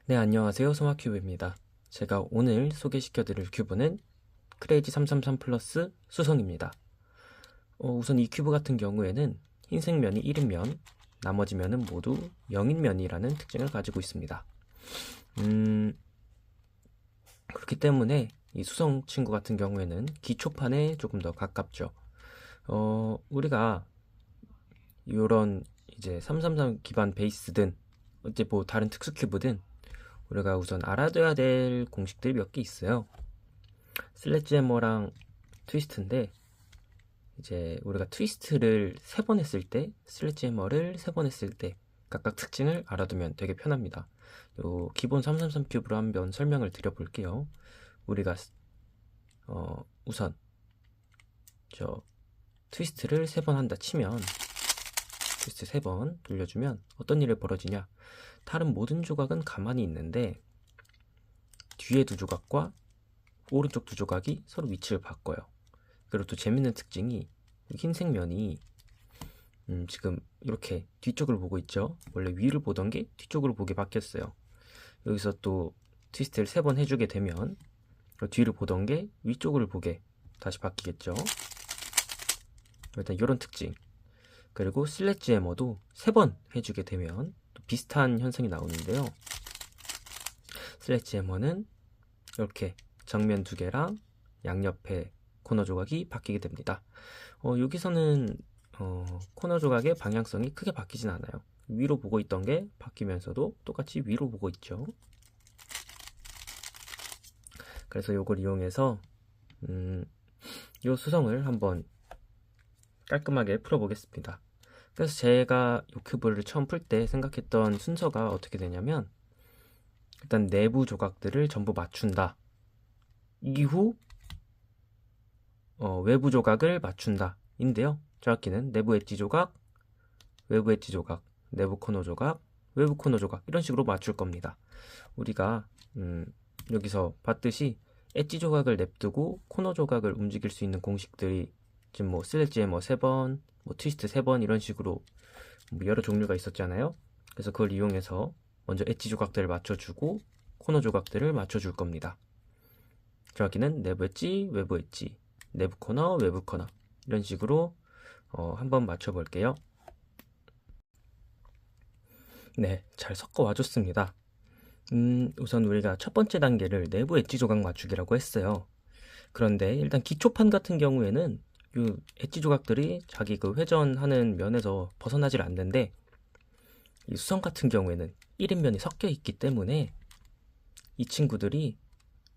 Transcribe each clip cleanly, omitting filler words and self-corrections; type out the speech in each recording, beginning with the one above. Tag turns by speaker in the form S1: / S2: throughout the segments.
S1: 네, 안녕하세요. 소마큐브입니다. 제가 오늘 소개시켜드릴 큐브는 크레이지 333 플러스 수성입니다. 우선 이 큐브 같은 경우에는 흰색 면이 1인면, 나머지 면은 모두 0인면이라는 특징을 가지고 있습니다. 그렇기 때문에 이 수성 친구 같은 경우에는 기초판에 조금 더 가깝죠. 우리가 이런 이제 333 기반 베이스든 이제 뭐 다른 특수 큐브든 우리가 우선 알아둬야 될 공식들이 몇 개 있어요. 슬래지 해머랑 트위스트인데, 이제 우리가 트위스트를 3번 했을 때, 슬래지 해머를 3번 했을 때 각각 특징을 알아두면 되게 편합니다. 요 기본 333 큐브로 한번 설명을 드려볼게요. 우리가 우선 저 트위스트를 3번 한다 치면, 트위스트 3번 돌려주면 어떤 일이 벌어지냐, 다른 모든 조각은 가만히 있는데 뒤에 두 조각과 오른쪽 두 조각이 서로 위치를 바꿔요. 그리고 또 재밌는 특징이 흰색 면이 지금 이렇게 뒤쪽을 보고 있죠. 원래 위를 보던 게 뒤쪽으로 보게 바뀌었어요. 여기서 또 트위스트를 3번 해주게 되면 뒤를 보던 게 위쪽을 보게 다시 바뀌겠죠. 일단 이런 특징. 그리고 슬래지 해머도 3번 해주게 되면 또 비슷한 현상이 나오는데요. 슬래지 해머는 이렇게 정면 2개랑 양옆에 코너 조각이 바뀌게 됩니다. 여기서는 코너 조각의 방향성이 크게 바뀌진 않아요. 위로 보고 있던 게 바뀌면서도 똑같이 위로 보고 있죠. 그래서 이걸 이용해서 이 수성을 한번 깔끔하게 풀어보겠습니다. 그래서 제가 이 큐브를 처음 풀 때 생각했던 순서가 어떻게 되냐면, 일단 내부 조각들을 전부 맞춘다. 이후 외부 조각을 맞춘다 인데요. 정확히는 내부 엣지 조각, 외부 엣지 조각, 내부 코너 조각, 외부 코너 조각, 이런 식으로 맞출 겁니다. 우리가 여기서 봤듯이 엣지 조각을 냅두고 코너 조각을 움직일 수 있는 공식들이 지금 뭐 슬래지 해머 3번, 뭐 트위스트 3번 이런 식으로 뭐 여러 종류가 있었잖아요. 그래서 그걸 이용해서 먼저 엣지 조각들을 맞춰주고 코너 조각들을 맞춰줄 겁니다. 정확히는 내부 엣지, 외부 엣지, 내부 코너, 외부 코너, 이런 식으로 한번 맞춰볼게요. 네, 잘 섞어와 줬습니다. 우선 우리가 첫 번째 단계를 내부 엣지 조각 맞추기라고 했어요. 그런데 일단 기초판 같은 경우에는 이 엣지 조각들이 자기 그 회전하는 면에서 벗어나질 않는데, 이 수성 같은 경우에는 1인면이 섞여 있기 때문에 이 친구들이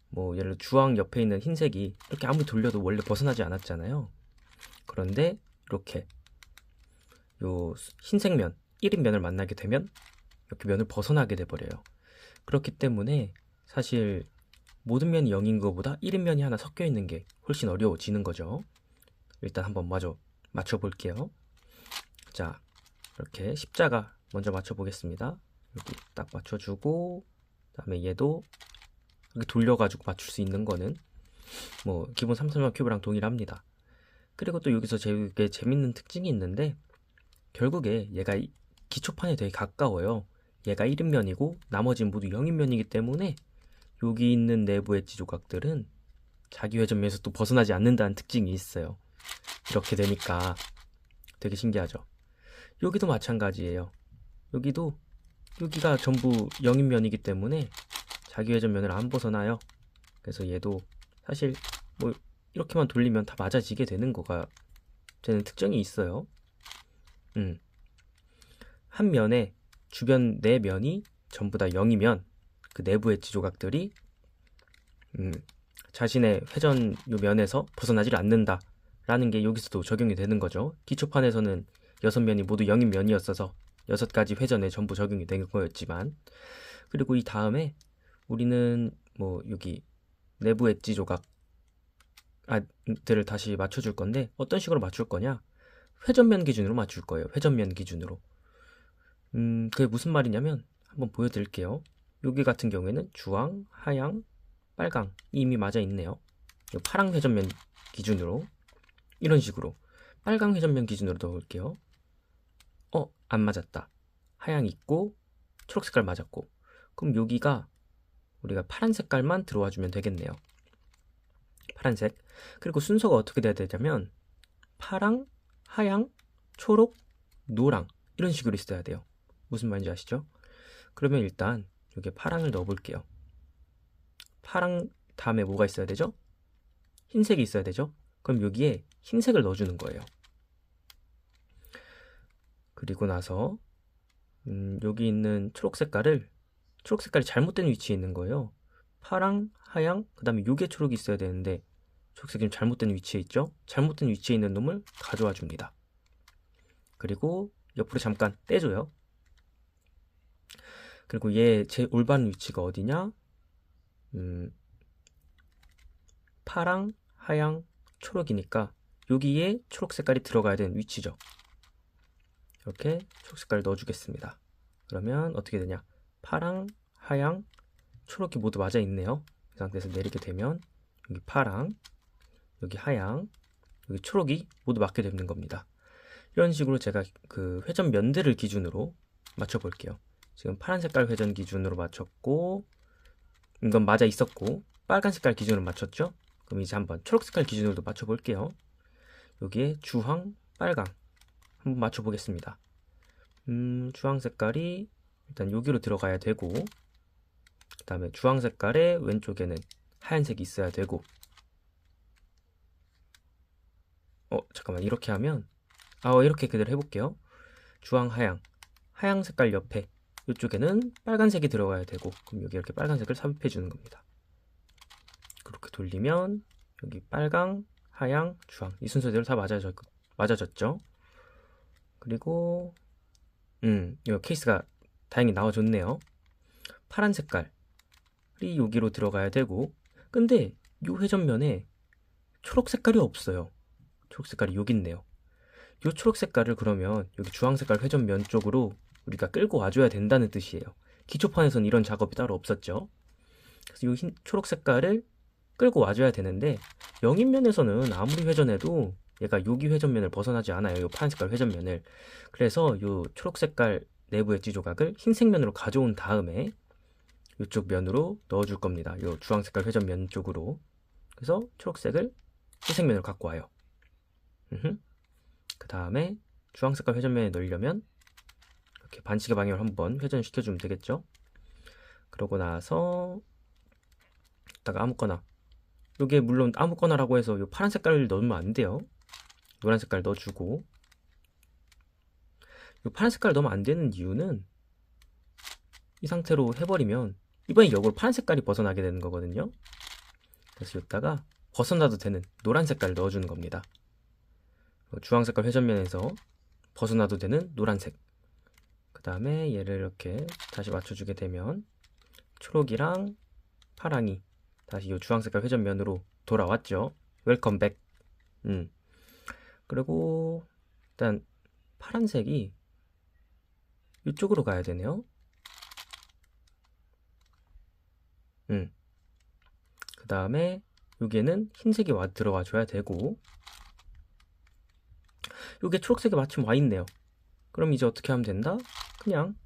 S1: 뭐 예를 들어 주황 옆에 있는 흰색이 이렇게 아무리 돌려도 원래 벗어나지 않았잖아요. 그런데 이렇게 요 흰색 면, 1인면을 만나게 되면 이렇게 면을 벗어나게 돼버려요. 그렇기 때문에 사실 모든 면이 0인 것보다 1인면이 하나 섞여 있는 게 훨씬 어려워지는 거죠. 일단 한번 맞춰볼게요. 자, 이렇게 십자가 먼저 맞춰보겠습니다. 여기 딱 맞춰주고, 그다음에 얘도 이렇게 돌려가지고 맞출 수 있는 거는 뭐 기본 333 큐브랑 동일합니다. 그리고 또 여기서 되게 재밌는 특징이 있는데, 결국에 얘가 기초판에 되게 가까워요. 얘가 1인면이고 나머지는 모두 0인면이기 때문에 여기 있는 내부 엣지 조각들은 자기 회전면에서 또 벗어나지 않는다는 특징이 있어요. 이렇게 되니까 되게 신기하죠. 여기도 마찬가지예요. 여기가 전부 0인면이기 때문에 자기 회전면을 안 벗어나요. 그래서 얘도 사실 뭐 이렇게만 돌리면 다 맞아지게 되는 거가 되는 특징이 있어요. 한 면에 주변 네 면이 전부 다 0이면 그 내부 엣지 조각들이 자신의 회전 요 면에서 벗어나질 않는다 라는 게 여기서도 적용이 되는 거죠. 기초판에서는 6면이 모두 0인 면이었어서 6가지 회전에 전부 적용이 된 거였지만, 그리고 이 다음에 우리는 뭐 여기 내부 엣지 조각 들을 다시 맞춰줄 건데, 어떤 식으로 맞출 거냐, 회전면 기준으로 맞출 거예요. 회전면 기준으로. 그게 무슨 말이냐면 한번 보여드릴게요. 여기 같은 경우에는 주황, 하양, 빨강 이미 맞아 있네요. 파랑 회전면 기준으로 이런 식으로 빨강 회전면 기준으로 넣을게요. 안 맞았다. 하양 있고 초록 색깔 맞았고, 그럼 여기가 우리가 파란 색깔만 들어와 주면 되겠네요. 파란색. 그리고 순서가 어떻게 돼야 되냐면 파랑, 하양, 초록, 노랑 이런 식으로 있어야 돼요. 무슨 말인지 아시죠? 그러면 일단 여기에 파랑을 넣어 볼게요. 파랑 다음에 뭐가 있어야 되죠? 흰색이 있어야 되죠? 그럼 여기에 흰색을 넣어주는 거예요. 그리고 나서 여기 있는 초록 색깔이 잘못된 위치에 있는 거예요. 파랑, 하양, 그 다음에 요게 초록이 있어야 되는데 초록색이 잘못된 위치에 있죠? 잘못된 위치에 있는 놈을 가져와 줍니다. 그리고 옆으로 잠깐 떼줘요. 그리고 얘 제 올바른 위치가 어디냐? 파랑, 하양, 초록이니까 여기에 초록 색깔이 들어가야 되는 위치죠. 이렇게 초록 색깔을 넣어주겠습니다. 그러면 어떻게 되냐? 파랑, 하양, 초록이 모두 맞아 있네요. 이 상태에서 내리게 되면 여기 파랑, 여기 하양, 여기 초록이 모두 맞게 되는 겁니다. 이런 식으로 제가 그 회전 면들을 기준으로 맞춰 볼게요. 지금 파란 색깔 회전 기준으로 맞췄고 이건 맞아 있었고 빨간 색깔 기준으로 맞췄죠? 그럼 이제 한번 초록 색깔 기준으로도 맞춰 볼게요. 여기에 주황, 빨강 한번 맞춰 보겠습니다. 주황 색깔이 일단 여기로 들어가야 되고 그 다음에 주황 색깔의 왼쪽에는 하얀색이 있어야 되고 잠깐만 이렇게 하면 이렇게 그대로 해볼게요. 주황, 하양 색깔 옆에 이쪽에는 빨간색이 들어가야 되고 그럼 여기 이렇게 빨간색을 삽입해 주는 겁니다. 그렇게 돌리면 여기 빨강, 하양, 주황 이 순서대로 다 맞아졌죠. 그리고 이 케이스가 다행히 나와줬네요. 파란 색깔이 여기로 들어가야 되고 근데 이 회전면에 초록 색깔이 없어요. 초록 색깔이 여기 있네요. 이 초록 색깔을 그러면 여기 주황 색깔 회전면 쪽으로 우리가 끌고 와줘야 된다는 뜻이에요. 기초판에서는 이런 작업이 따로 없었죠. 그래서 이 초록 색깔을 끌고 와줘야 되는데 영입면에서는 아무리 회전해도 얘가 여기 회전면을 벗어나지 않아요. 이 파란 색깔 회전면을. 그래서 이 초록 색깔 내부 엣지 조각을 흰색 면으로 가져온 다음에 이쪽 면으로 넣어줄 겁니다. 이 주황 색깔 회전면 쪽으로. 그래서 초록색을 흰색 면으로 갖고 와요. 그 다음에 주황 색깔 회전면에 넣으려면 이렇게 반시계 방향을 한번 회전시켜주면 되겠죠. 그러고 나서 이따가 아무거나 이게 물론 아무거나라고 해서 이 파란 색깔을 넣으면 안 돼요. 노란 색깔 넣어주고 이 파란 색깔 넣으면 안 되는 이유는 이 상태로 해버리면 이번에 역으로 파란 색깔이 벗어나게 되는 거거든요. 그래서 이따가 벗어나도 되는 노란 색깔을 넣어주는 겁니다. 주황 색깔 회전면에서 벗어나도 되는 노란색. 그 다음에 얘를 이렇게 다시 맞춰주게 되면 초록이랑 파랑이 다시 이 주황 색깔 회전면으로 돌아왔죠. 웰컴 백. 그리고 일단 파란색이 이쪽으로 가야 되네요. 그 다음에 여기에는 흰색이 들어와 줘야 되고 요게 초록색에 마침 와 있네요. 그럼 이제 어떻게 하면 된다? 그냥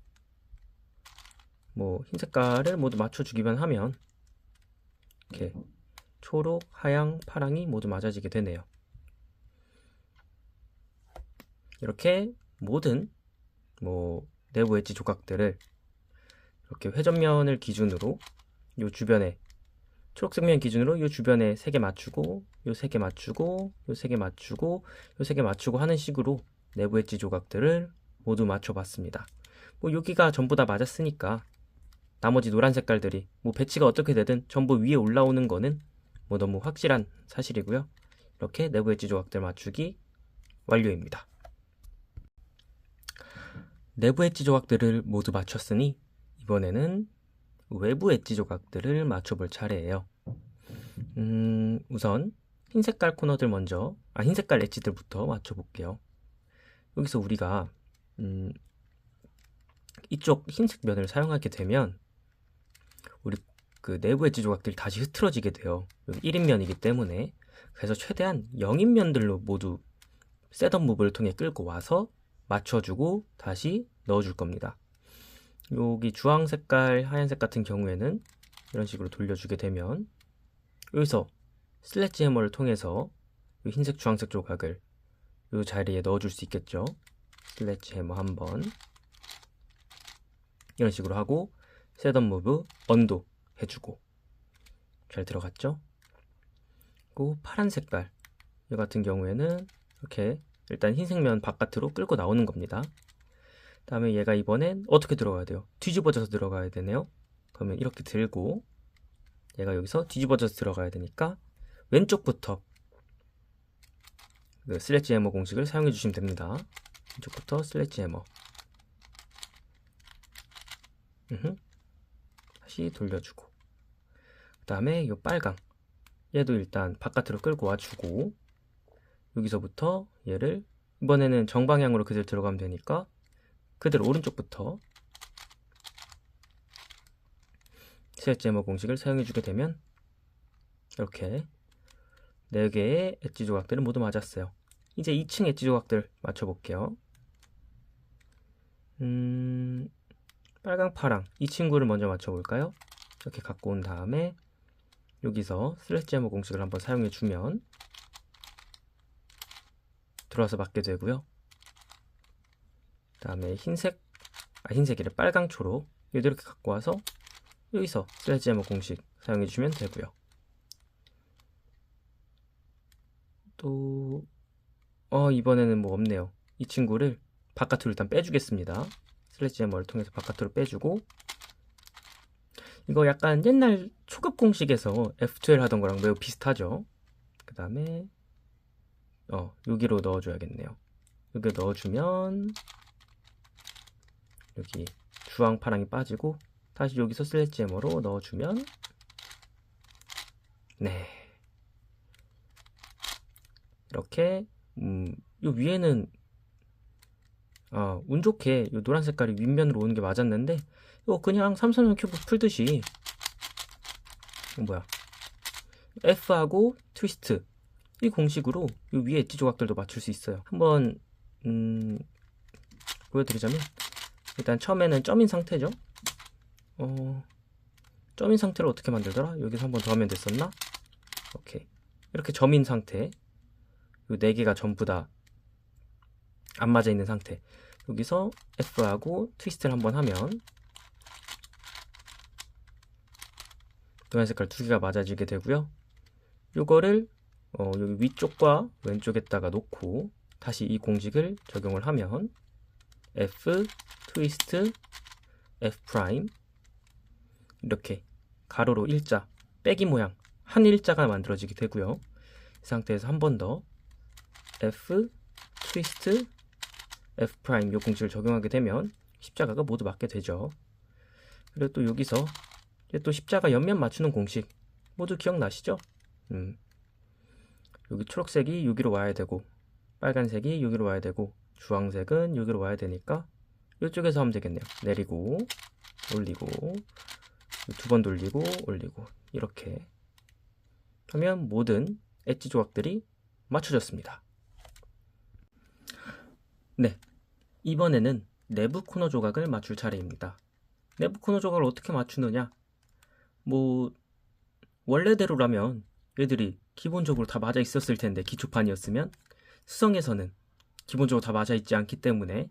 S1: 뭐 흰 색깔을 모두 맞춰주기만 하면 이렇게 초록, 하양, 파랑이 모두 맞아지게 되네요. 이렇게 모든 내부 엣지 조각들을 이렇게 회전면을 기준으로 요 주변에 초록색 면 기준으로 요 주변에 3개 맞추고 요 3개 맞추고 요 3개 맞추고 요 3개 맞추고 하는 식으로 내부 엣지 조각들을 모두 맞춰봤습니다. 여기가 전부 다 맞았으니까 나머지 노란 색깔들이 배치가 어떻게 되든 전부 위에 올라오는 거는 너무 확실한 사실이고요. 이렇게 내부 엣지 조각들 맞추기 완료입니다. 내부 엣지 조각들을 모두 맞췄으니 이번에는 외부 엣지 조각들을 맞춰볼 차례예요. 우선 흰 색깔 코너들 먼저 흰 색깔 엣지들부터 맞춰볼게요. 여기서 우리가 이쪽 흰색 면을 사용하게 되면 우리 그 내부 엣지 조각들이 다시 흐트러지게 돼요. 여기 1인면이기 때문에. 그래서 최대한 0인면들로 모두 셋업 무브를 통해 끌고 와서 맞춰주고 다시 넣어줄 겁니다. 여기 주황 색깔, 하얀색 같은 경우에는 이런 식으로 돌려주게 되면 여기서 슬래지 해머를 통해서 이 흰색, 주황색 조각을 이 자리에 넣어줄 수 있겠죠. 슬래지 해머 한번 이런 식으로 하고 셋업 무브, 언도 해주고 잘 들어갔죠? 그리고 파란 색깔 이 같은 경우에는 이렇게 일단 흰색면 바깥으로 끌고 나오는 겁니다. 다음에 얘가 이번엔 어떻게 들어가야 돼요? 뒤집어져서 들어가야 되네요. 그러면 이렇게 들고 얘가 여기서 뒤집어져서 들어가야 되니까 왼쪽부터 그 슬래지 해머 공식을 사용해 주시면 됩니다. 왼쪽부터 슬래지 해머 다시 돌려주고 그 다음에 이 빨강 얘도 일단 바깥으로 끌고 와주고 여기서부터 얘를 이번에는 정방향으로 그대로 들어가면 되니까 그대로 오른쪽부터 슬래지 해머 공식을 사용해 주게 되면 이렇게 4개의 엣지 조각들은 모두 맞았어요. 이제 2층 엣지 조각들 맞춰볼게요. 빨강, 파랑 이 친구를 먼저 맞춰볼까요? 이렇게 갖고 온 다음에 여기서 슬래지 해머 공식을 한번 사용해주면 들어와서 맞게 되고요. 그 다음에 흰색이래 빨강, 초록 얘도 이렇게 갖고 와서 여기서 슬래지 해머 공식 사용해주면 되고요. 또 이번에는 뭐 없네요. 이 친구를 바깥으로 일단 빼주겠습니다. 슬래지 해머를 통해서 바깥으로 빼주고 이거 약간 옛날 초급 공식에서 F12 하던 거랑 매우 비슷하죠. 그 다음에 여기로 넣어줘야겠네요. 여기 넣어주면 여기 주황 파랑이 빠지고 다시 여기서 슬래지 해머로 넣어주면 네 이렇게 요 위에는 운 좋게 요 노란 색깔이 윗면으로 오는 게 맞았는데 이거 그냥 삼성용 큐브 풀듯이 뭐야 F하고 트위스트 이 공식으로 요 위에 엣지 조각들도 맞출 수 있어요. 한번 보여드리자면 일단 처음에는 점인 상태죠. 점인 상태로 어떻게 만들더라? 여기서 한번 더 하면 됐었나? 오케이 이렇게 점인 상태 요 4개가 전부 다 안 맞아 있는 상태 여기서 F하고 트위스트를 한번 하면 노란 색깔 2개가 맞아지게 되고요. 요거를 여기 위쪽과 왼쪽에다가 놓고 다시 이 공식을 적용을 하면 F, 트위스트, F 프라임 이렇게 가로로 일자, 빼기 모양 한 일자가 만들어지게 되고요. 이 상태에서 한 번 더 F, 트위스트, F 프라임 이 공식을 적용하게 되면 십자가가 모두 맞게 되죠. 그리고 또 여기서 또 십자가 옆면 맞추는 공식 모두 기억나시죠? 여기 초록색이 여기로 와야 되고 빨간색이 여기로 와야 되고 주황색은 여기로 와야 되니까 이쪽에서 하면 되겠네요. 내리고 올리고 2번 돌리고 올리고 이렇게 하면 모든 엣지 조각들이 맞춰졌습니다. 네, 이번에는 내부 코너 조각을 맞출 차례입니다. 내부 코너 조각을 어떻게 맞추느냐? 뭐 원래대로라면 얘들이 기본적으로 다 맞아 있었을 텐데 기초판이었으면 수성에서는 기본적으로 다 맞아 있지 않기 때문에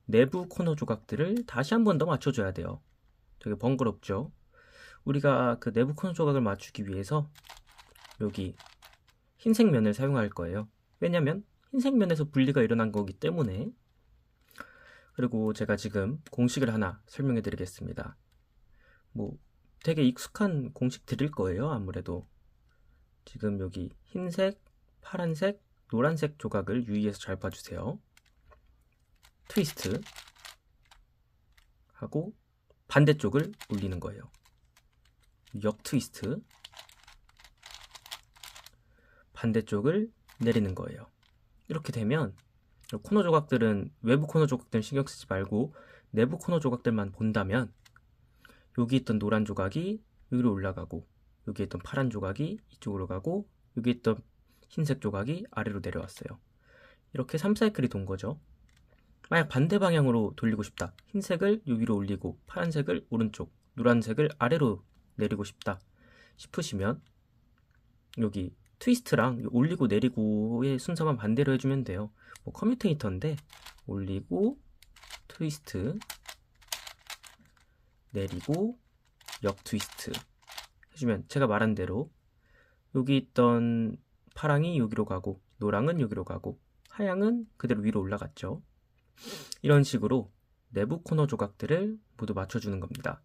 S1: 내부 코너 조각들을 다시 한 번 더 맞춰줘야 돼요. 되게 번거롭죠? 우리가 그 내부 코너 조각을 맞추기 위해서 여기 흰색 면을 사용할 거예요. 왜냐면 흰색 면에서 분리가 일어난 거기 때문에. 그리고 제가 지금 공식을 하나 설명해 드리겠습니다. 뭐 되게 익숙한 공식 드릴 거예요. 아무래도 지금 여기 흰색, 파란색, 노란색 조각을 유의해서 잘 봐주세요. 트위스트 하고 반대쪽을 올리는 거예요. 역 트위스트 반대쪽을 내리는 거예요. 이렇게 되면 코너 조각들은 외부 코너 조각들은 신경 쓰지 말고 내부 코너 조각들만 본다면 여기 있던 노란 조각이 여기로 올라가고 여기 있던 파란 조각이 이쪽으로 가고 여기 있던 흰색 조각이 아래로 내려왔어요. 이렇게 3사이클이 돈 거죠. 만약 반대 방향으로 돌리고 싶다. 흰색을 요 위로 올리고 파란색을 오른쪽, 노란색을 아래로 내리고 싶다 싶으시면 여기 트위스트랑 올리고 내리고의 순서만 반대로 해주면 돼요. 뭐 커뮤테이터인데 올리고 트위스트 내리고 역 트위스트 해주면 제가 말한 대로 여기 있던 파랑이 여기로 가고 노랑은 여기로 가고 하양은 그대로 위로 올라갔죠. 이런 식으로 내부 코너 조각들을 모두 맞춰주는 겁니다.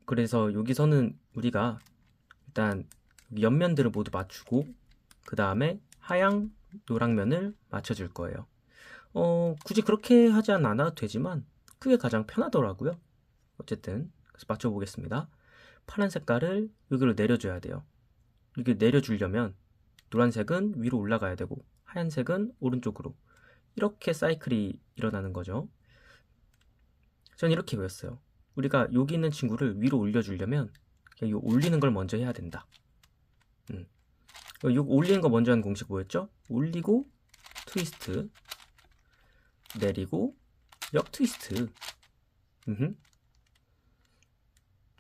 S1: 그래서 여기서는 우리가 일단 옆면들을 모두 맞추고 그 다음에 하양, 노랑면을 맞춰줄 거예요. 굳이 그렇게 하지 않아도 되지만 그게 가장 편하더라고요. 어쨌든 그래서 맞춰보겠습니다. 파란 색깔을 여기로 내려줘야 돼요. 이렇게 내려주려면 노란색은 위로 올라가야 되고 하얀색은 오른쪽으로 이렇게 사이클이 일어나는 거죠. 전 이렇게 배웠어요. 우리가 여기 있는 친구를 위로 올려주려면 그냥 이 올리는 걸 먼저 해야 된다. 이 올리는 거 먼저 하는 공식 뭐였죠? 올리고 트위스트 내리고 역 트위스트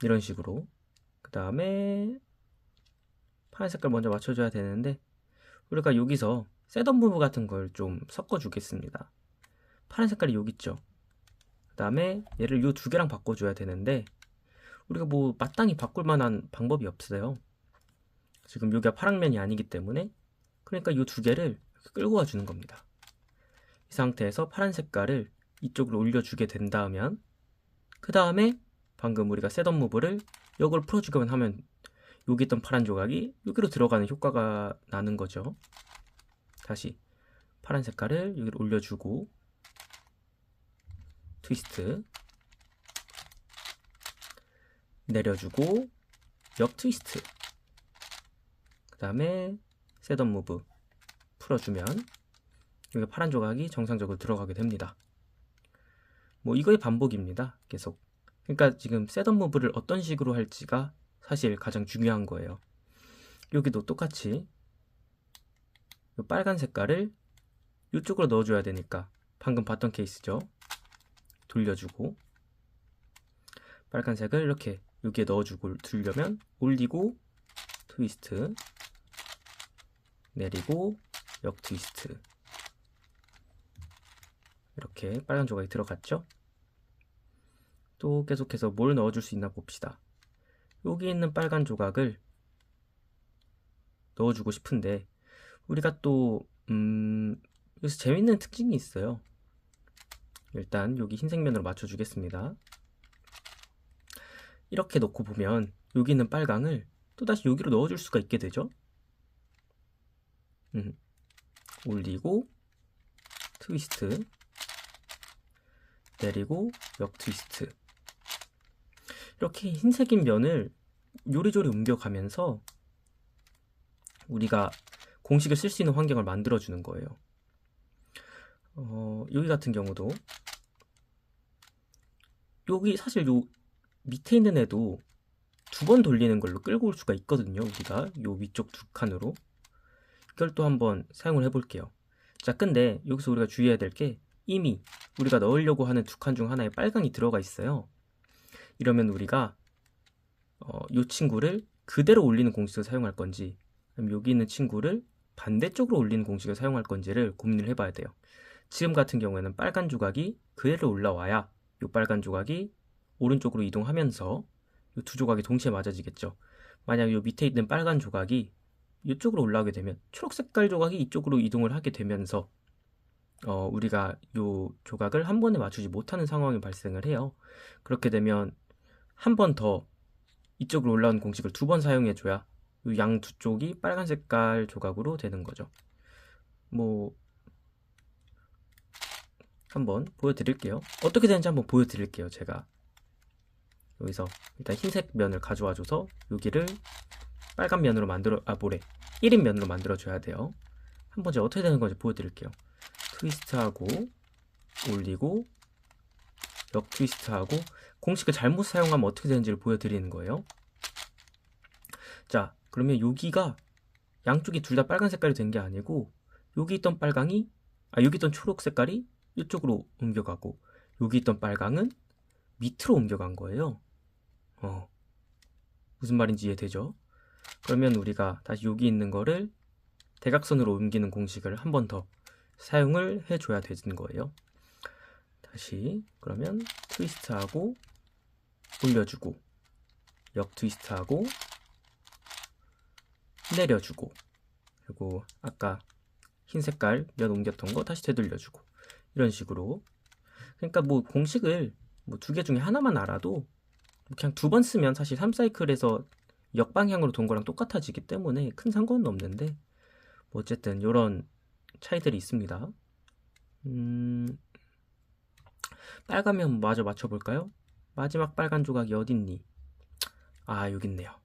S1: 이런 식으로 그 다음에 파란 색깔 먼저 맞춰줘야 되는데 우리가 여기서 셋업 무브 같은 걸 좀 섞어주겠습니다. 파란 색깔이 여기 있죠. 그 다음에 얘를 요 두 개랑 바꿔줘야 되는데 우리가 뭐 마땅히 바꿀 만한 방법이 없어요. 지금 여기가 파랑면이 아니기 때문에 그러니까 요 두 개를 끌고 와주는 겁니다. 이 상태에서 파란 색깔을 이쪽으로 올려주게 된다면 그 다음에 방금 우리가 셋업 무브를 이걸 풀어주기만 하면 여기 있던 파란 조각이 여기로 들어가는 효과가 나는 거죠. 다시 파란 색깔을 여기로 올려주고 트위스트 내려주고 역 트위스트 그 다음에 셋업 무브 풀어주면 여기 파란 조각이 정상적으로 들어가게 됩니다. 뭐 이거의 반복입니다. 계속. 그러니까 지금 셋업 무브를 어떤 식으로 할지가 사실 가장 중요한 거예요. 여기도 똑같이 이 빨간 색깔을 이쪽으로 넣어줘야 되니까 방금 봤던 케이스죠. 돌려주고 빨간색을 이렇게 여기에 넣어주고 두려면 올리고 트위스트 내리고 역 트위스트 이렇게 빨간 조각이 들어갔죠. 또 계속해서 뭘 넣어줄 수 있나 봅시다. 여기 있는 빨간 조각을 넣어주고 싶은데 우리가 또 여기서 재밌는 특징이 있어요. 일단 여기 흰색 면으로 맞춰주겠습니다. 이렇게 놓고 보면 여기 있는 빨강을 또다시 여기로 넣어줄 수가 있게 되죠. 올리고 트위스트 내리고 역 트위스트 이렇게 흰색인 면을 요리조리 옮겨가면서 우리가 공식을 쓸 수 있는 환경을 만들어주는 거예요. 여기 같은 경우도 여기 사실 요 밑에 있는 애도 두 번 돌리는 걸로 끌고 올 수가 있거든요. 우리가 요 위쪽 두 칸으로 이걸 또 한번 사용을 해볼게요. 자, 근데 여기서 우리가 주의해야 될 게 이미 우리가 넣으려고 하는 두 칸 중 하나에 빨강이 들어가 있어요. 이러면 우리가 이 친구를 그대로 올리는 공식을 사용할 건지 아니면 여기 있는 친구를 반대쪽으로 올리는 공식을 사용할 건지를 고민을 해봐야 돼요. 지금 같은 경우에는 빨간 조각이 그대로 올라와야 이 빨간 조각이 오른쪽으로 이동하면서 이 두 조각이 동시에 맞아지겠죠. 만약 이 밑에 있는 빨간 조각이 이쪽으로 올라오게 되면 초록 색깔 조각이 이쪽으로 이동을 하게 되면서 우리가 이 조각을 한 번에 맞추지 못하는 상황이 발생을 해요. 그렇게 되면 한 번 더 이쪽으로 올라온 공식을 두 번 사용해줘야 이 양 두 쪽이 빨간 색깔 조각으로 되는 거죠. 뭐 한번 보여드릴게요. 어떻게 되는지 한번 보여드릴게요. 제가 여기서 일단 흰색 면을 가져와줘서 여기를 빨간 면으로 1인 면으로 만들어줘야 돼요. 한번 제가 어떻게 되는 건지 보여드릴게요. 트위스트하고 올리고 역 트위스트하고 공식을 잘못 사용하면 어떻게 되는지를 보여드리는 거예요. 자, 그러면 여기가 양쪽이 둘 다 빨간 색깔이 된 게 아니고 여기 있던 빨강이 여기 있던 초록 색깔이 이쪽으로 옮겨가고 여기 있던 빨강은 밑으로 옮겨간 거예요. 무슨 말인지 이해되죠? 그러면 우리가 다시 여기 있는 거를 대각선으로 옮기는 공식을 한 번 더 사용을 해줘야 되는 거예요. 다시 그러면 트위스트하고 올려주고 역 트위스트하고 내려주고 그리고 아까 흰 색깔 면 옮겼던 거 다시 되돌려주고 이런 식으로. 그러니까 뭐 공식을 뭐 두 개 중에 하나만 알아도 그냥 두 번 쓰면 사실 3사이클에서 역방향으로 돈 거랑 똑같아지기 때문에 큰 상관은 없는데 뭐 어쨌든 이런 차이들이 있습니다. 빨간면 마저 맞춰볼까요? 마지막 빨간 조각이 어딨니? 여기 있네요.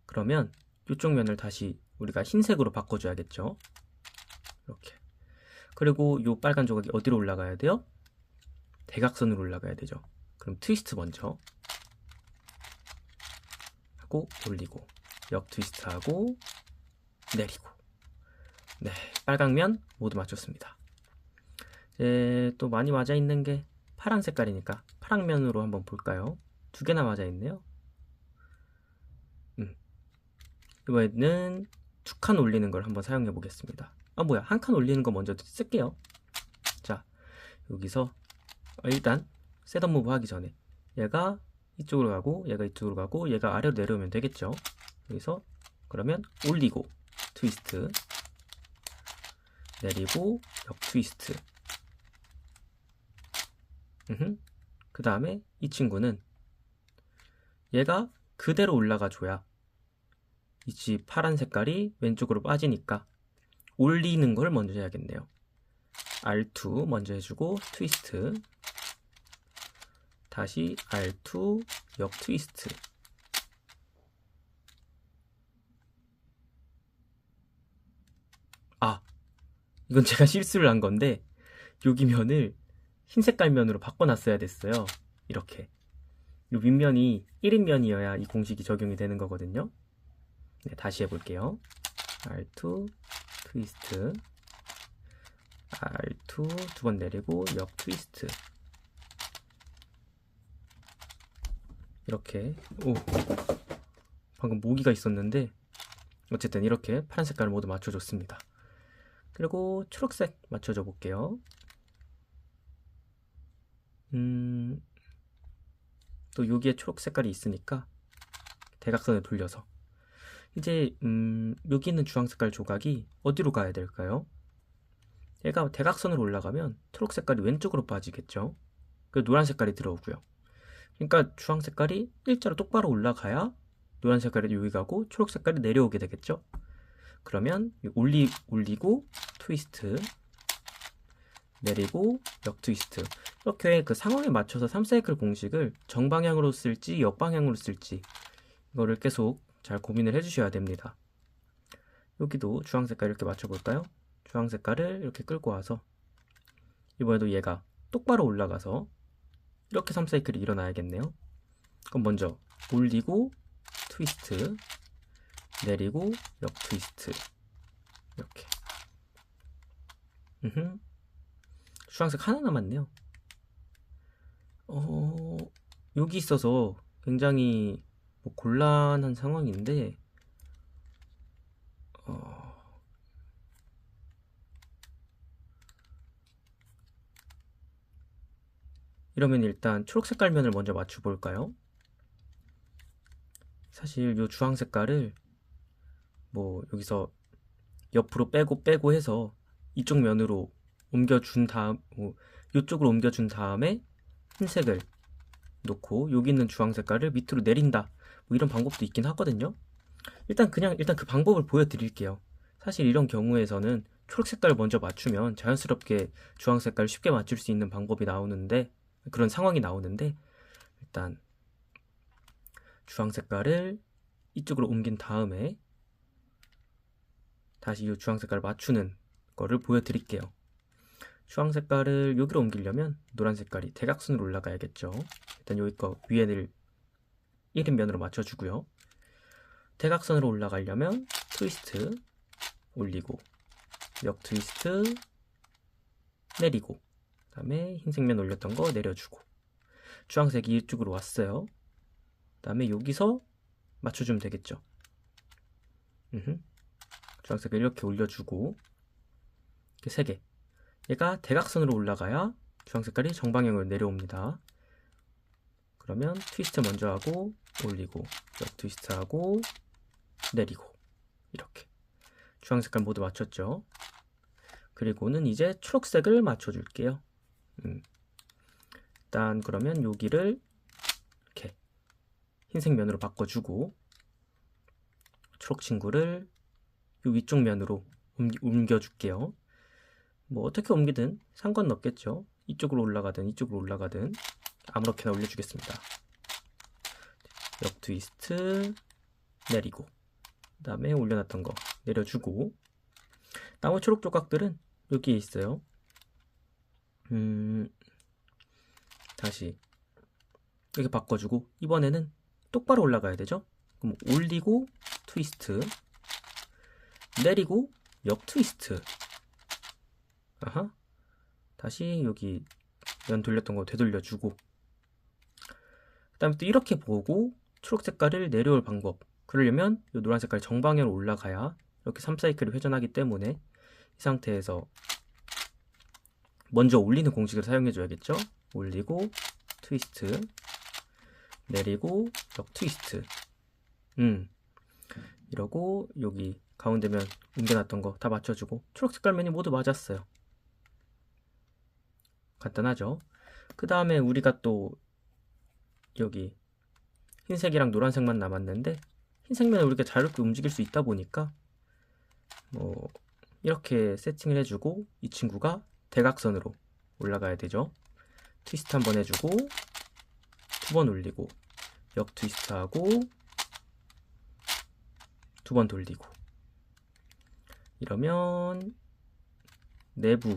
S1: 그러면 이쪽 면을 다시 우리가 흰색으로 바꿔줘야겠죠. 이렇게. 그리고 이 빨간 조각이 어디로 올라가야 돼요? 대각선으로 올라가야 되죠. 그럼 트위스트 먼저 하고 올리고 역 트위스트 하고 내리고. 네, 빨강면 모두 맞췄습니다. 이제 또 많이 맞아 있는 게 파란 색깔이니까 파랑면으로 한번 볼까요? 두 개나 맞아 있네요. 이번에는 두 칸 올리는 걸 한번 사용해 보겠습니다. 한 칸 올리는 거 먼저 쓸게요. 자, 여기서 일단 셋업 무브 하기 전에 얘가 이쪽으로 가고 얘가 이쪽으로 가고 얘가 아래로 내려오면 되겠죠. 여기서 그러면 올리고 트위스트 내리고 역 트위스트. 그 다음에 이 친구는 얘가 그대로 올라가 줘야 이 파란 색깔이 왼쪽으로 빠지니까 올리는 걸 먼저 해야겠네요. R2 먼저 해주고 트위스트 다시 R2 역 트위스트. 이건 제가 실수를 한 건데 여기 면을 흰 색깔 면으로 바꿔놨어야 됐어요. 이렇게 이 윗면이 1인면이어야 이 공식이 적용이 되는 거거든요. 네, 다시 해볼게요. R2 트위스트 R2 두 번 내리고 역 트위스트. 이렇게. 방금 모기가 있었는데 어쨌든 이렇게 파란 색깔을 모두 맞춰줬습니다. 그리고 초록색 맞춰줘 볼게요. 또 여기에 초록 색깔이 있으니까 대각선을 돌려서 이제 여기 있는 주황 색깔 조각이 어디로 가야 될까요? 얘가 대각선으로 올라가면 초록 색깔이 왼쪽으로 빠지겠죠. 그리고 노란 색깔이 들어오고요. 그러니까 주황 색깔이 일자로 똑바로 올라가야 노란 색깔이 여기 가고 초록 색깔이 내려오게 되겠죠. 그러면 올리고 트위스트 내리고 역 트위스트. 이렇게 그 상황에 맞춰서 3사이클 공식을 정방향으로 쓸지 역방향으로 쓸지 이거를 계속 잘 고민을 해주셔야 됩니다. 여기도 주황 색깔 이렇게 맞춰볼까요? 주황 색깔을 이렇게 끌고 와서 이번에도 얘가 똑바로 올라가서 이렇게 3사이클이 일어나야겠네요. 그럼 먼저 올리고 트위스트 내리고 역 트위스트. 이렇게. 주황색 하나 남았네요. 여기 있어서 굉장히 곤란한 상황인데 이러면 일단 초록 색깔 면을 먼저 맞춰 볼까요? 사실 이 주황 색깔을 여기서 옆으로 빼고 해서 이쪽 면으로 옮겨준 다음 이쪽으로 옮겨준 다음에 흰색을 놓고 여기 있는 주황 색깔을 밑으로 내린다 이런 방법도 있긴 하거든요. 일단 그 방법을 보여드릴게요. 사실 이런 경우에서는 초록 색깔을 먼저 맞추면 자연스럽게 주황 색깔을 쉽게 맞출 수 있는 방법이 나오는데 그런 상황이 나오는데 일단 주황 색깔을 이쪽으로 옮긴 다음에 다시 이 주황 색깔을 맞추는 거를 보여드릴게요. 주황 색깔을 여기로 옮기려면 노란 색깔이 대각선으로 올라가야겠죠. 일단 여기 거 위에를 1인면으로 맞춰주고요. 대각선으로 올라가려면 트위스트 올리고, 역 트위스트 내리고, 그 다음에 흰색면 올렸던 거 내려주고, 주황색이 이쪽으로 왔어요. 그 다음에 여기서 맞춰주면 되겠죠. 주황색을 이렇게 올려주고, 이렇게 3개. 얘가 대각선으로 올라가야 주황 색깔이 정방향으로 내려옵니다. 그러면 트위스트 먼저 하고 올리고, 역 트위스트 하고 내리고, 이렇게 주황 색깔 모두 맞췄죠. 그리고는 이제 초록색을 맞춰줄게요. 일단 그러면 여기를 이렇게 흰색 면으로 바꿔주고, 초록 친구를 이 위쪽 면으로 옮겨줄게요. 뭐 어떻게 옮기든 상관은 없겠죠. 이쪽으로 올라가든 이쪽으로 올라가든 아무렇게나 올려주겠습니다. 역 트위스트 내리고, 그 다음에 올려놨던 거 내려주고, 나머지 초록 조각들은 여기에 있어요. 다시 이렇게 바꿔주고, 이번에는 똑바로 올라가야 되죠. 그럼 올리고 트위스트 내리고 역 트위스트. 아하. 다시 여기 면 돌렸던 거 되돌려주고, 그 다음에 또 이렇게 보고 초록 색깔을 내려올 방법. 그러려면 이 노란 색깔 정방향으로 올라가야 이렇게 3사이클이 회전하기 때문에 이 상태에서 먼저 올리는 공식을 사용해 줘야겠죠. 올리고 트위스트 내리고 역 트위스트. 이러고 여기 가운데 면 옮겨놨던 거 다 맞춰주고, 초록 색깔 면이 모두 맞았어요. 간단하죠. 그 다음에 우리가 또 여기 흰색이랑 노란색만 남았는데, 흰색면을 우리가 자유롭게 움직일 수 있다 보니까 뭐 이렇게 세팅을 해주고, 이 친구가 대각선으로 올라가야 되죠. 트위스트 한번 해주고 2번 올리고, 역 트위스트 하고 2번 돌리고, 이러면 내부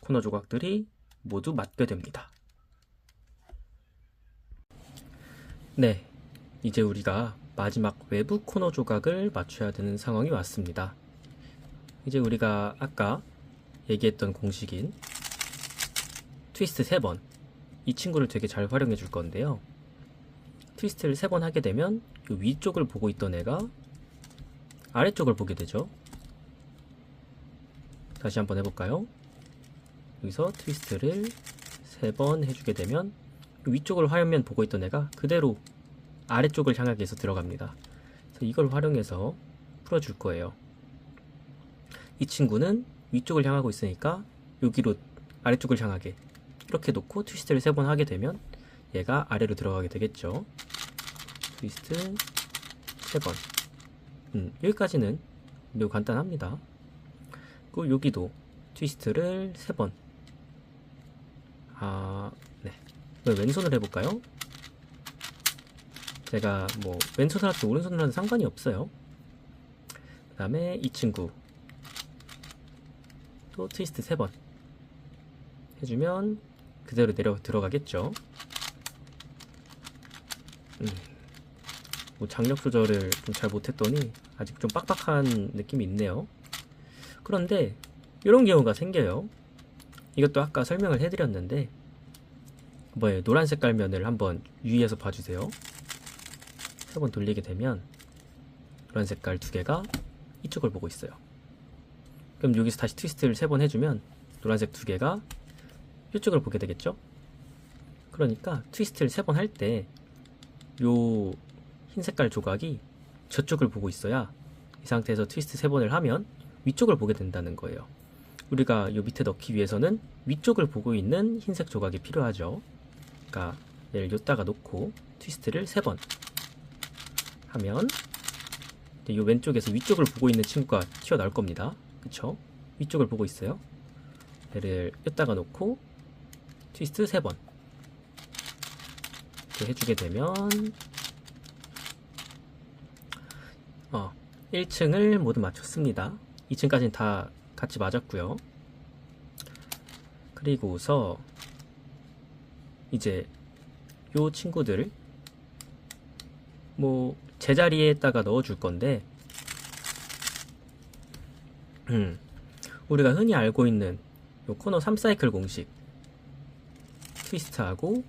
S1: 코너 조각들이 모두 맞게 됩니다. 네, 이제 우리가 마지막 외부 코너 조각을 맞춰야 되는 상황이 왔습니다. 이제 우리가 아까 얘기했던 공식인 트위스트 3번, 이 친구를 되게 잘 활용해 줄 건데요. 트위스트를 3번 하게 되면 이 위쪽을 보고 있던 애가 아래쪽을 보게 되죠. 다시 한번 해볼까요? 여기서 트위스트를 3번 해주게 되면 위쪽을 화면면 보고 있던 애가 그대로 아래쪽을 향하게 해서 들어갑니다. 그래서 이걸 활용해서 풀어줄 거예요. 이 친구는 위쪽을 향하고 있으니까 여기로 아래쪽을 향하게 이렇게 놓고 트위스트를 3번 하게 되면 얘가 아래로 들어가게 되겠죠. 트위스트 3번. 여기까지는 매우 간단합니다. 그리고 여기도 트위스트를 3번. 네. 왼손을 해볼까요? 제가 뭐 왼손을 하든 오른손을 하든 상관이 없어요. 그 다음에 이 친구 또 트위스트 3번 해주면 그대로 내려 들어가겠죠. 뭐 장력 조절을 좀 잘 못했더니 아직 좀 빡빡한 느낌이 있네요. 그런데 이런 경우가 생겨요. 이것도 아까 설명을 해드렸는데, 노란 색깔 면을 한번 위에서 봐주세요. 3번 돌리게 되면 노란 색깔 2개가 이쪽을 보고 있어요. 그럼 여기서 다시 트위스트를 3번 해주면 노란색 2개가 이쪽을 보게 되겠죠. 그러니까 트위스트를 3번 할 때 요 흰 색깔 조각이 저쪽을 보고 있어야 이 상태에서 트위스트 3번을 하면 위쪽을 보게 된다는 거예요. 우리가 요 밑에 넣기 위해서는 위쪽을 보고 있는 흰색 조각이 필요하죠. 그러니까 얘를 여기다가 놓고 트위스트를 3번 하면 요 왼쪽에서 위쪽을 보고 있는 친구가 튀어나올 겁니다. 그쵸? 위쪽을 보고 있어요. 얘를 여기다가 놓고 트위스트 3번 이렇게 해주게 되면 1층을 모두 맞췄습니다. 2층까지는 다 같이 맞았고요. 그리고서 이제 요 친구들 뭐 제자리에다가 넣어줄 건데, 우리가 흔히 알고 있는 요 코너 3사이클 공식, 트위스트하고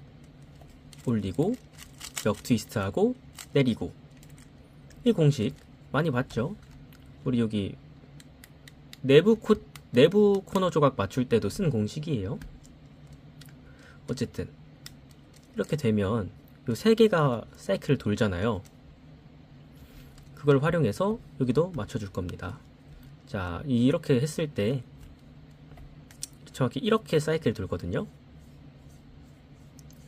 S1: 올리고 역 트위스트하고 내리고, 이 공식 많이 봤죠? 우리 여기 내부 코너 조각 맞출 때도 쓴 공식이에요. 어쨌든 이렇게 되면 요 세 개가 사이클을 돌잖아요. 그걸 활용해서 여기도 맞춰줄 겁니다. 자, 이렇게 했을 때 정확히 이렇게 사이클 돌거든요.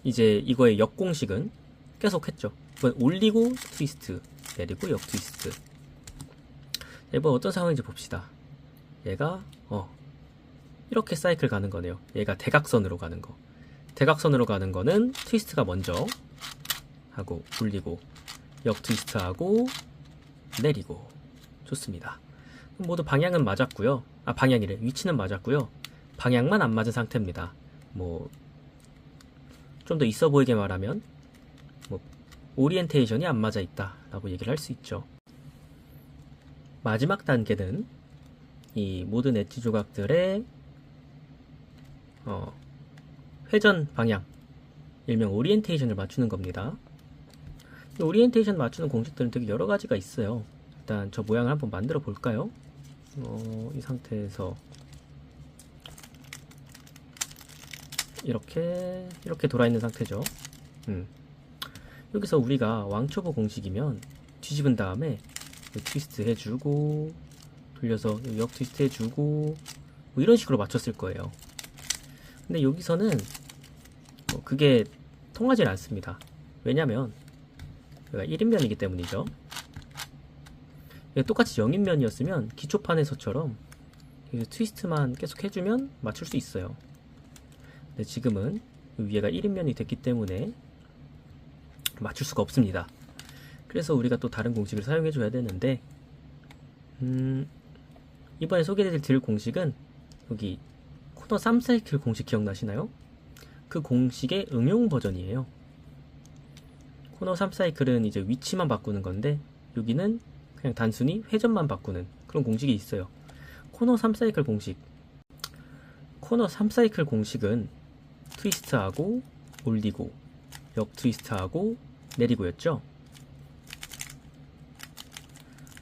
S1: 이제 이거의 역공식은 계속 했죠. 이번 올리고 트위스트, 내리고 역 트위스트. 이번 어떤 상황인지 봅시다. 얘가 이렇게 사이클 가는 거네요. 얘가 대각선으로 가는 거. 대각선으로 가는 거는 트위스트가 먼저 하고 올리고 역 트위스트 하고 내리고. 좋습니다. 모두 방향은 맞았고요. 방향이래. 위치는 맞았고요. 방향만 안 맞은 상태입니다. 뭐 좀 더 있어 보이게 말하면 뭐 오리엔테이션이 안 맞아 있다 라고 얘기를 할 수 있죠. 마지막 단계는 이 모든 엣지 조각들의 회전 방향, 일명 오리엔테이션을 맞추는 겁니다. 이 오리엔테이션 맞추는 공식들은 되게 여러 가지가 있어요. 일단 저 모양을 한번 만들어 볼까요? 이 상태에서 이렇게 돌아 있는 상태죠. 여기서 우리가 왕초보 공식이면 뒤집은 다음에 트위스트 해주고 돌려서 역 트위스트 해주고 뭐 이런 식으로 맞췄을 거예요. 근데 여기서는 그게 통하지 않습니다. 왜냐면 여기가 1인면이기 때문이죠. 똑같이 0인면이었으면 기초판에서처럼 트위스트만 계속 해주면 맞출 수 있어요. 근데 지금은 위에가 1인면이 됐기 때문에 맞출 수가 없습니다. 그래서 우리가 또 다른 공식을 사용해 줘야 되는데, 이번에 소개해드릴 공식은 여기 코너 3사이클 공식 기억나시나요? 그 공식의 응용 버전이에요. 코너 3사이클은 이제 위치만 바꾸는 건데, 여기는 그냥 단순히 회전만 바꾸는 그런 공식이 있어요. 코너 3사이클 공식은 트위스트하고 올리고 역 트위스트하고 내리고였죠.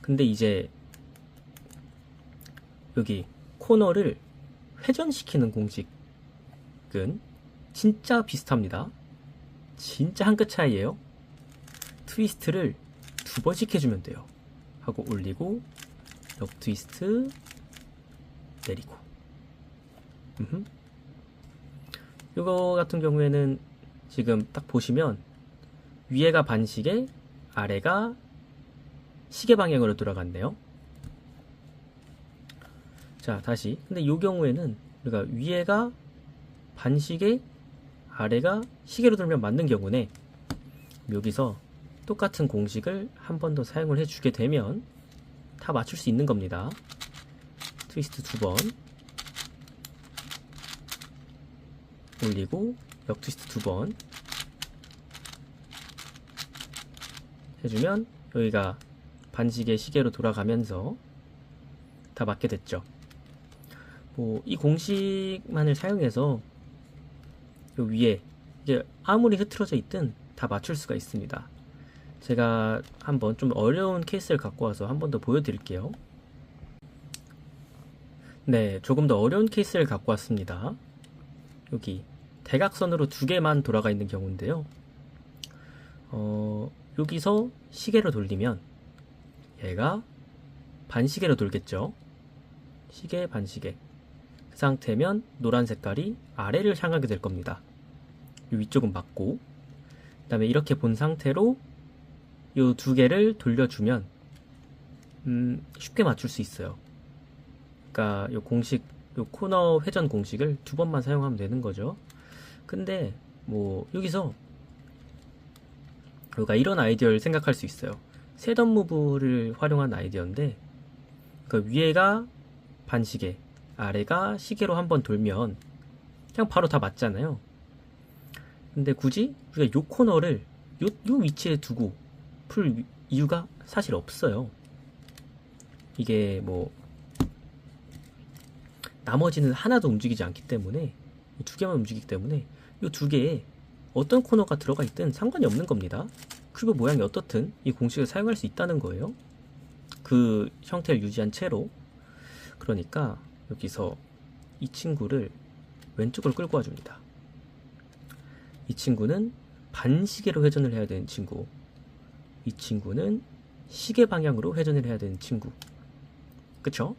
S1: 근데 이제 여기 코너를 회전시키는 공식은 진짜 비슷합니다. 진짜 한 끗 차이예요. 트위스트를 2번씩 해주면 돼요. 하고 올리고 역 트위스트 내리고. 이거 같은 경우에는 지금 딱 보시면 위에가 반시계, 아래가 시계 방향으로 돌아갔네요. 자, 다시. 근데 이 경우에는 우리가 위에가 반시계, 아래가 시계로 돌면 맞는 경우네. 여기서 똑같은 공식을 한 번 더 사용을 해주게 되면 다 맞출 수 있는 겁니다. 트위스트 2번 올리고 역 트위스트 2번 해주면 여기가 반시계 시계로 돌아가면서 다 맞게 됐죠. 이 공식만을 사용해서 요 위에 이게 아무리 흐트러져 있든 다 맞출 수가 있습니다. 제가 한번 좀 어려운 케이스를 갖고 와서 한 번 더 보여드릴게요. 네, 조금 더 어려운 케이스를 갖고 왔습니다. 여기 대각선으로 2개만 돌아가 있는 경우인데요. 여기서 시계로 돌리면 얘가 반시계로 돌겠죠. 시계, 반시계. 그 상태면 노란 색깔이 아래를 향하게 될 겁니다. 이 위쪽은 맞고, 그 다음에 이렇게 본 상태로 이 2개를 돌려주면 쉽게 맞출 수 있어요. 그러니까 이 공식, 이 코너 회전 공식을 2번만 사용하면 되는 거죠. 근데 뭐 여기서 우리가 이런 아이디어를 생각할 수 있어요. 셋업 무브를 활용한 아이디어인데, 그 위에가 반시계, 아래가 시계로 한번 돌면 그냥 바로 다 맞잖아요. 근데 굳이 우리가 요 코너를 요 위치에 두고 풀 이유가 사실 없어요. 이게 뭐 나머지는 하나도 움직이지 않기 때문에, 이 두 개만 움직이기 때문에 이 두 개에 어떤 코너가 들어가 있든 상관이 없는 겁니다. 큐브 모양이 어떻든 이 공식을 사용할 수 있다는 거예요. 그 형태를 유지한 채로. 그러니까 여기서 이 친구를 왼쪽으로 끌고 와줍니다. 이 친구는 반시계로 회전을 해야 되는 친구, 이 친구는 시계 방향으로 회전을 해야 되는 친구. 그쵸?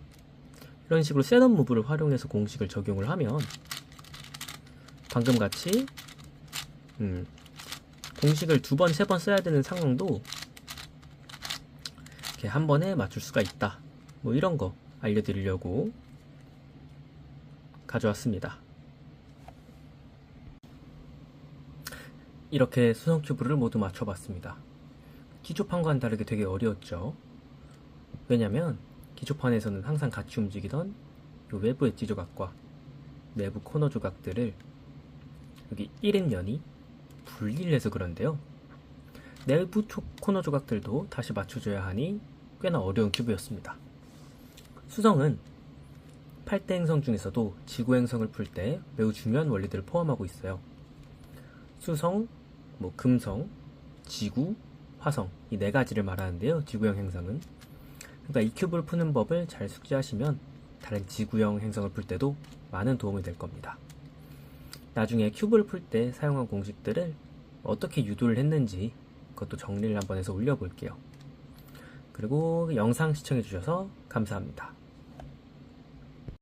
S1: 이런 식으로 셋업 무브를 활용해서 공식을 적용을 하면 방금 같이 공식을 2번, 3번 써야 되는 상황도 이렇게 한 번에 맞출 수가 있다. 뭐 이런 거 알려드리려고 가져왔습니다. 이렇게 수성 큐브를 모두 맞춰봤습니다. 기초판과는 다르게 되게 어려웠죠. 왜냐면 기초판에서는 항상 같이 움직이던 요 외부 엣지 조각과 내부 코너 조각들을 여기 1인면이 분리를 해서 그런데요. 내부 코너 조각들도 다시 맞춰줘야 하니 꽤나 어려운 큐브였습니다. 수성은 8대 행성 중에서도 지구 행성을 풀 때 매우 중요한 원리들을 포함하고 있어요. 수성, 금성, 지구, 화성, 이 4가지를 말하는데요. 지구형 행성은. 그러니까 이 큐브를 푸는 법을 잘 숙지하시면 다른 지구형 행성을 풀 때도 많은 도움이 될 겁니다. 나중에 큐브를 풀 때 사용한 공식들을 어떻게 유도를 했는지 그것도 정리를 한번 해서 올려볼게요. 그리고 영상 시청해주셔서 감사합니다.